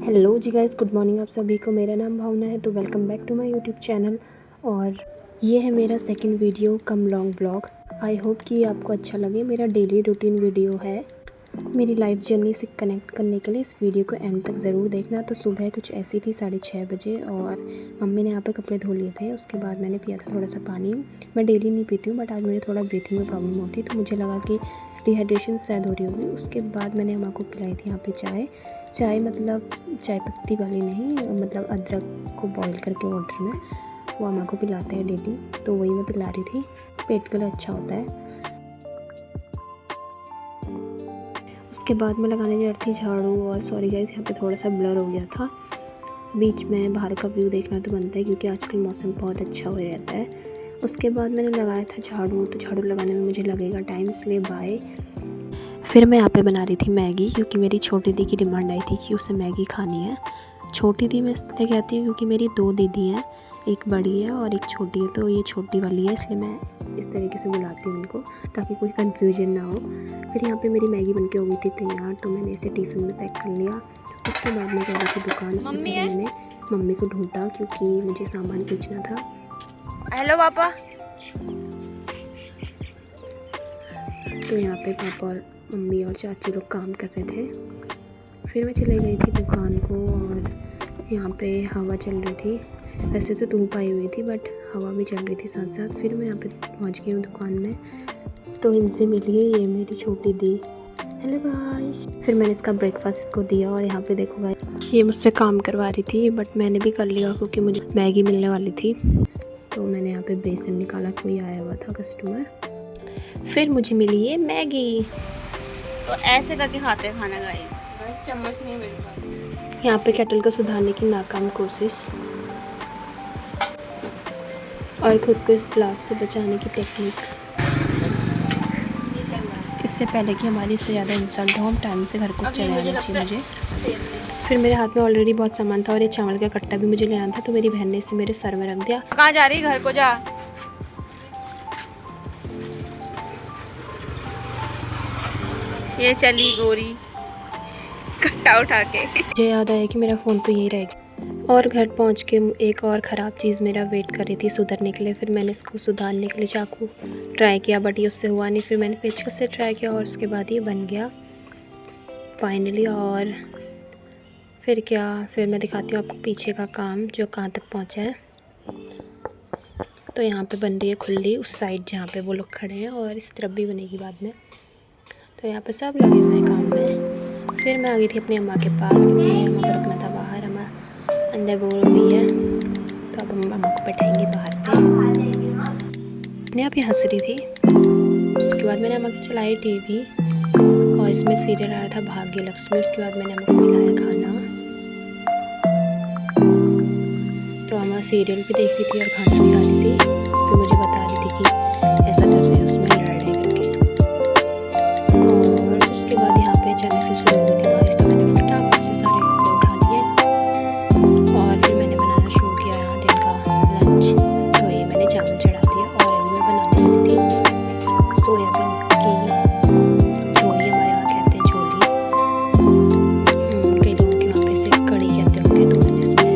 Hello ji guys, good morning आप सभी को। मेरा नाम भावना है, तो welcome back to my YouTube channel. और ये है मेरा second video cum long blog. I hope कि आपको अच्छा लगे। मेरा डेली रूटीन वीडियो है। मेरी लाइफ जर्नी से कनेक्ट करने के लिए इस वीडियो को एंड तक ज़रूर देखना। तो सुबह कुछ ऐसी थी 6:30 बजे, और मम्मी ने यहाँ पे कपड़े धो लिए थे। उसके बाद मैंने पिया था थोड़ा सा पानी। मैं डेली नहीं पीती हूँ, बट आज मुझे थोड़ा ब्रीथिंग में प्रॉब्लम होती, तो मुझे लगा कि डिहाइड्रेशन शायद हो रही होगी। उसके बाद मैंने अम्मा को पिलाई थी यहाँ पे चाय मतलब चाय पत्ती वाली नहीं, मतलब अदरक को बॉईल करके वाटर में, वो अम्मा को पिलाते हैं डेली, तो वही मैं पिला रही थी। पेट के लिए अच्छा होता है। उसके बाद मैं लगाने जा रही थी झाड़ू। और सॉरी गाइस, यहाँ पे थोड़ा सा ब्लर हो गया था। बीच में बाहर का व्यू देखना तो बनता है, क्योंकि आजकल मौसम बहुत अच्छा हो रहता है। उसके बाद मैंने लगाया था झाड़ू, तो झाड़ू लगाने में मुझे लगेगा टाइम, इसलिए बाय। फिर मैं यहाँ पे बना रही थी मैगी, क्योंकि मेरी छोटी दी की डिमांड आई थी कि उसे मैगी खानी है। छोटी दी मैं इसलिए कहती हूँ क्योंकि मेरी 2 दीदी हैं, एक बड़ी है और एक छोटी है, तो ये छोटी वाली है, इसलिए मैं इस तरीके से बुलाती हूँ उनको, ताकि कोई कन्फ्यूजन ना हो। फिर यहाँ पे मेरी मैगी बनके हो गई थी तैयार, तो मैंने इसे टिफ़िन में पैक कर लिया। उसके बाद मैं जा रही थी दुकान। उससे पहले मैंने मम्मी को ढूंढा, क्योंकि मुझे सामान बेचना था। हेलो पापा। तो यहाँ पे पापा और मम्मी और चाची लोग काम कर रहे थे। फिर मैं चले गई थी दुकान को, और यहाँ पे हवा चल रही थी। वैसे तो धूप आई हुई थी, बट हवा भी चल रही थी साथ साथ। फिर मैं यहाँ पे पहुँच गई हूँ दुकान में, तो इनसे मिली है ये मेरी छोटी दी। Hello guys. फिर मैंने इसका ब्रेकफास्ट इसको दिया, और यहाँ पे देखो गाइस, ये मुझसे काम करवा रही थी, बट मैंने भी कर लिया क्योंकि मुझे मैगी मिलने वाली थी। तो मैंने यहाँ पे बेसन निकाला, कोई आया हुआ था कस्टमर। फिर मुझे मिली ये मैगी। तो ऐसे करके खाते हैं खाना गाइस, चम्मच नहीं है मेरे पास। यहाँ पे केटल को सुधारने की नाकाम कोशिश, और खुद को इस ब्लास्ट से बचाने की टेक्निक। इससे पहले कि हमारी इससे ज़्यादा इंसल्ट हो, हम टाइम से घर को चले आना चाहिए मुझे। फिर मेरे हाथ में ऑलरेडी बहुत सामान था, और ये चावल का कट्टा भी मुझे ले आना था, तो मेरी बहन ने इसे मेरे सर में रख दिया। कहाँ जा रही, घर को जा। ये चली गोरी कट्टा उठा के। मुझे याद आया कि मेरा फ़ोन तो यही रह गया, और घर पहुंच के एक और ख़राब चीज़ मेरा वेट कर रही थी सुधरने के लिए। फिर मैंने इसको सुधारने के लिए चाकू ट्राई किया, बट ये उससे हुआ नहीं। फिर मैंने पेचकस से ट्राई किया, और उसके बाद ये बन गया फाइनली। और फिर क्या, फिर मैं दिखाती हूँ आपको पीछे का काम जो कहाँ तक पहुँचा है। तो यहाँ पे बन रही है खुली, उस साइड जहाँ पे वो लोग खड़े हैं, और इस तरफ भी बनेगी बाद में। तो यहाँ पे सब लगे हुए हैं काम में। फिर मैं आ गई थी अपनी अम्मा के पास, क्योंकि अम्मा को रखना था बाहर। अम्मा अंदर बोर हो गई है, तो अब हम अम्मा को बैठाएंगे बाहर पे। अपने आप ही हंस रही थी। उसके बाद मैंने अम्मा की चलाई टीवी, और इसमें सीरियल आ रहा था भाग्य लक्ष्मी। उसके बाद मैंने अम्मा को खिलाया खाना। तो अम्मा सीरियल भी देख रही थी और खाना भी खा रही थी। फिर मुझे बता रही थी कि ऐसा कर रहे हैं, उसमें लड़ रहे करके। और उसके बाद यहाँ पे अचानक से शुरू हो गई थी बारिश, तो मैंने फटाफट से सारे कपड़े उठा लिए, और फिर मैंने बनाना शुरू किया यहाँ दिन का लंच। तो ये मैंने चावल चढ़ा दिया, और अभी मैं बनाने वाली थी सोयाबीन की, जो ये हमारे वहाँ कहते हैं झोली। कई लोगों के वहाँ पे इसे कड़ी कहते होंगे। तो मैंने इसमें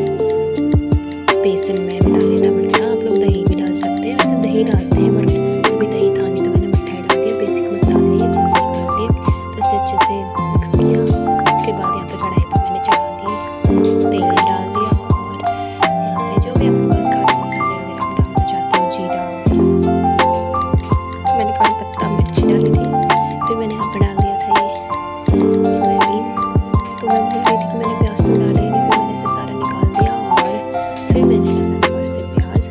बेसन में मिला लिया था मट्ठा। आप लोग दही भी डाल सकते हैं, वैसे दही डालते हैं, बट अभी दही था नहीं, तो मैंने मट्ठा ही डाल दिया। बेसिक मसाले, जिंजर गार्लिक, तो इसे अच्छे से मिक्स किया। उसके बाद यहाँ पे कढ़ाई पे मैंने चढ़ा दी, तेल डाल दिया, और यहाँ पे जो भी आपके पास खड़े मसाले वगैरह आप डालना चाहते हो, जीरा वगैरह, मैंने कड़ी पत्ता मिर्ची डाली थी। फिर मैंने यहाँ पे डाल दिया था ये सोयाबीन। तो मैं भूल गई थी कि मैंने प्याज तो डाला ही नहीं। फिर मैंने इसे सारा निकाल दिया, और फिर मैंने डाला दोबारा से प्याज।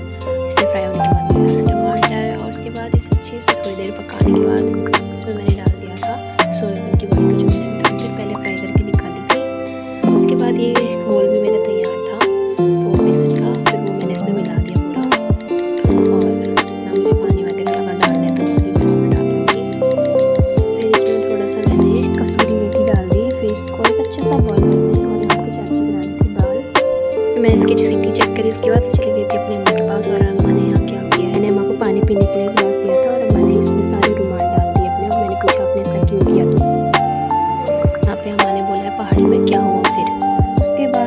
इसे फ्राई होने के बाद मैंने डाला टमाटर, और उसके बाद इसे अच्छे से थोड़ी देर पकाने के बाद इसमें मैंने डाल दिया था सोयाबीन की बड़ी को, जो मैंने थोड़ी देर पहले फ्राई करके निकाली थी। उसके बाद ये घोल भी मेरा तैयार था, तो बेसन का। फिर वो मैंने इसमें मिला दिया पूरा, और जितना मुझे पानी वगैरह लगा डालने था वो भी मैं इसमें डाल लूँगी। फिर इसमें थोड़ा सा मैंने कसूरी मेथी डाल दी। फिर इसको एक अच्छा सा बॉयल करना है, और यहाँ पे चाची बना रही थी दाल। फिर मैं इसकी सीटी चेक करी। उसके बाद चली गई थी अपनी अम्मा के पास, और अम्मा ने यहाँ क्या किया है, मैंने अम्मा को पानी पीने के लिए गिलास दिया था, और अम्मा ने इसमें सारे रुमाल डाल दिए अपने। और मैंने पूछा आपने ऐसा क्यों किया, तो यहाँ पे अम्मा ने बोला है पहाड़ी में क्या हुआ। फिर उसके बाद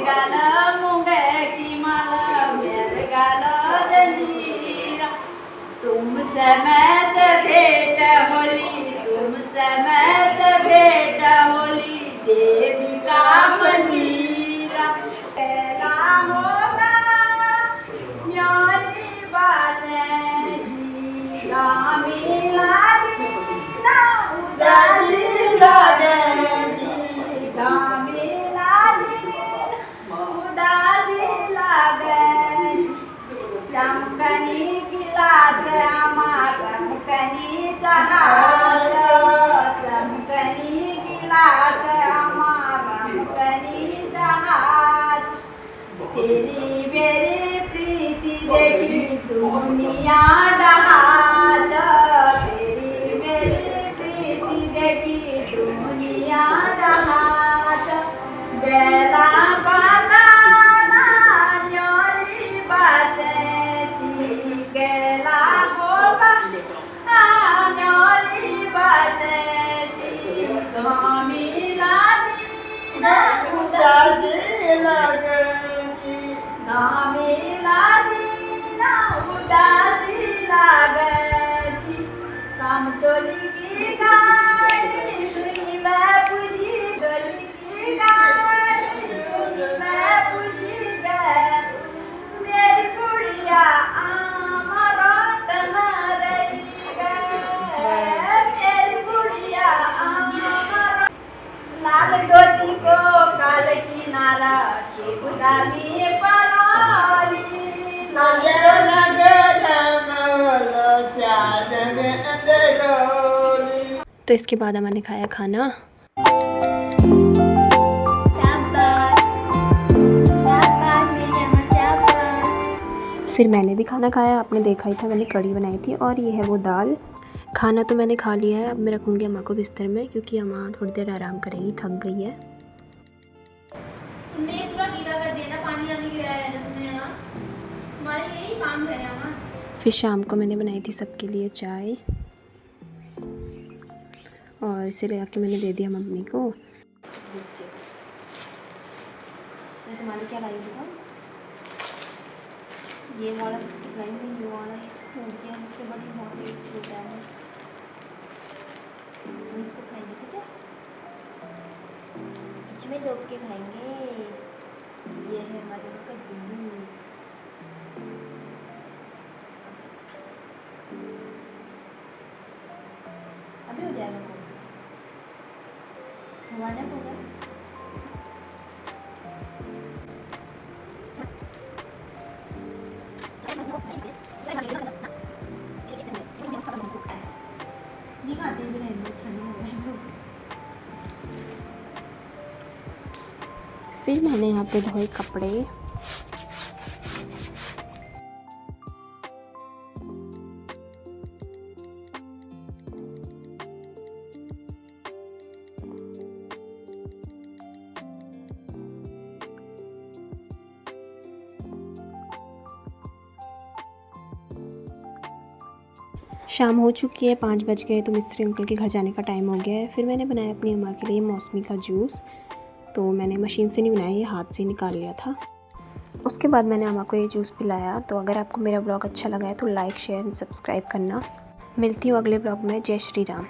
गाला मुंगे की माला मेरे गाला जंजीरा तुमसे मैं से भेंट होली तुमसे मैं से भेंट होली देवी का मंदिरा पहला होगा न्यारी बासे जी गामी लागी ना उदासी लागे जी गामी लागी उदासी लागे जी चमकनी गिलास चमकनी जहाज चमकनी गिलास चमकनी जहाज तेरी मेरी प्रीति देखी दुनिया जहाज तेरी मेरी प्रीति देखी दुनिया जहाज बेला बनाना न्योरी बासे जी केला होगा न्योरी बासे जी गामी लागी ना उदासी लागे गामी लागी ना उदासी लागे जी काम तोली की गाड़ी सुनी मैं पूजी तोली की गाड़ी सुनी मैं पूजी गए मेरी कुड़िया आमरत न रही गए मेरी कुड़िया आमरत लाल धोती को काल किनारा शिवदानी परारी लगे लगे तो इसके बाद अम्मा ने खाया खाना। फिर मैंने भी खाना खाया, आपने देखा ही था मैंने कढ़ी बनाई थी और ये है वो दाल। खाना तो मैंने खा लिया है, अब मैं रखूँगी अम्मा को बिस्तर में क्योंकि अम्मा थोड़ी देर आराम करेगी, थक गई है। तुमने ये पूरा गीला कर दिया ना, पानी आने गिराया है ना तुमने यहाँ, हमारे यही काम है यहाँ। फिर शाम को मैंने बनाई थी सबके लिए चाय और इसे ले आके मैंने दे दिया मम्मी को। मैं तुम्हारे क्या लाई दूँगा, ये वाला बिस्किट लाई हूँ, ये वाला हो गया उससे बड़ी बहुत टेस्ट होता है, हम इसको खाएंगे ठीक है, इसमें डूब के खाएंगे। ये है हमारे घर का गुल्लू। अभी हो जाएगा वो, हमारा होगा। नहीं खाते भी रहेंगे, अच्छा नहीं लग रहा है। फिर मैंने यहाँ पे धोए कपड़े। शाम हो चुकी है, 5 बज गए, तो मिस्त्री अंकल के घर जाने का टाइम हो गया है। फिर मैंने बनाया अपनी अम्मा के लिए मौसमी का जूस। तो मैंने मशीन से नहीं बनाया, ये हाथ से निकाल लिया था। उसके बाद मैंने अम्मा को ये जूस पिलाया। तो अगर आपको मेरा ब्लॉग अच्छा लगा है तो लाइक शेयर एंड सब्सक्राइब करना। मिलती हूँ अगले ब्लॉग में। जय श्री राम।